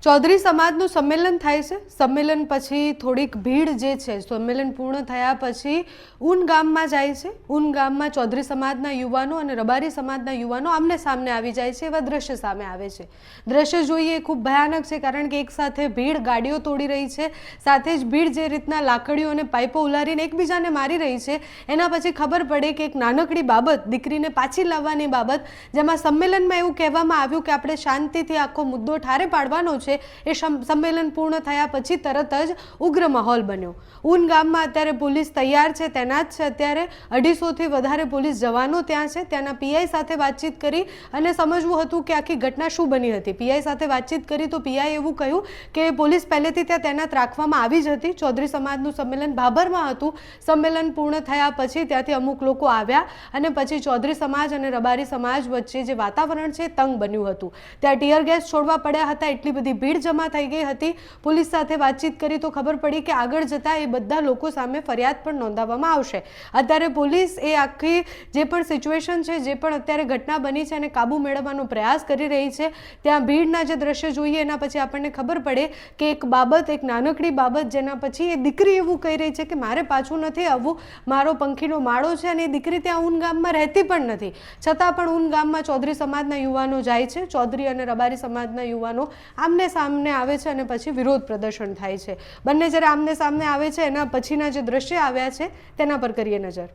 चौधरी समाजનું સંમેલન થાય છે। સંમેલન પછી થોડીક ભીડ જે છે સંમેલન પૂર્ણ થયા પછી ઊન ગામમાં જાય છે। ઊન ગામમાં ચૌધરી સમાજના યુવાનો અને રબારી સમાજના યુવાનો આમને સામને આવી જાય છે। એવા દ્રશ્ય સામે આવે છે। દ્રશ્ય જોઈએ ખૂબ ભયાનક છે કારણ કે એક સાથે ભીડ ગાડીઓ તોડી રહી છે, સાથે જ ભીડ જે રીતના લાકડીઓ અને પાઇપો ઉલારીને એકબીજાને મારી રહી છે। એના પછી ખબર પડે કે એક નાનકડી બાબત દીકરીને પાછી લાવવાની બાબત, જેમાં સંમેલનમાં એવું કહેવામાં આવ્યું કે આપણે શાંતિથી આખો મુદ્દો ઠારે પાડવાનો છે। એ સંમેલન પૂર્ણ થયા પછી તરત જ ઉગ્ર માહોલ બન્યો। ઊન ગામમાં અત્યારે પોલીસ તૈયાર છે, તૈનાત છે। અત્યારે 250 થી વધારે પોલીસ જવાનો ત્યાં છે। ત્યાંના પીઆઈ સાથે વાતચીત કરી અને સમજવું હતું કે આખી ઘટના શું બની હતી। પીઆઈ સાથે વાતચીત કરી તો પીઆઈ એવું કહ્યું કે પોલીસ પહેલેથી ત્યાં તૈનાત રાખવામાં આવી જ હતી। ચૌધરી સમાજનું સંમેલન ભાભરમાં હતું। સંમેલન પૂર્ણ થયા પછી ત્યાંથી અમુક લોકો આવ્યા અને પછી ચૌધરી સમાજ અને રબારી સમાજ વચ્ચે જે વાતાવરણ છે તંગ બન્યું હતું। ત્યાં ટીયર ગેસ છોડવા પડ્યા હતા। એટલી બધી ભીડ જમા થઈ ગઈ હતી। પોલીસ સાથે વાતચીત કરી તો ખબર પડી કે આગળ જતા એ બધા લોકો સામે ફરિયાદ પણ નોંધાવવામાં આવશે। અત્યારે પોલીસ એ આખી જે પણ સિચ્યુએશન છે, જે પણ અત્યારે ઘટના બની છે એને કાબુ મેળવવાનો પ્રયાસ કરી રહી છે। ત્યાં ભીડના જે દ્રશ્ય જોઈએ એના પછી આપણને ખબર પડે કે એક બાબત, એક નાનકડી બાબત, જેના પછી એ દીકરી એવું કહી રહી છે કે મારે પાછું નથી આવવું, મારો પંખીનો માળો છે, અને એ દીકરી ત્યાં ઊન ગામમાં રહેતી પણ નથી। છતાં પણ ઊન ગામમાં ચૌધરી સમાજના યુવાનો જાય છે। ચૌધરી અને રબારી સમાજના યુવાનો આમને સામને આવે છે અને પછી વિરોધ પ્રદર્શન થાય છે। બંને જ્યારે આમને સામને આવે છે એના પછીના જે દ્રશ્ય આવ્યા છે તેના પર કરીએ નજર।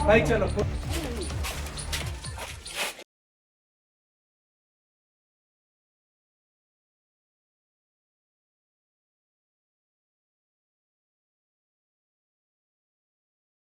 भाई चलो।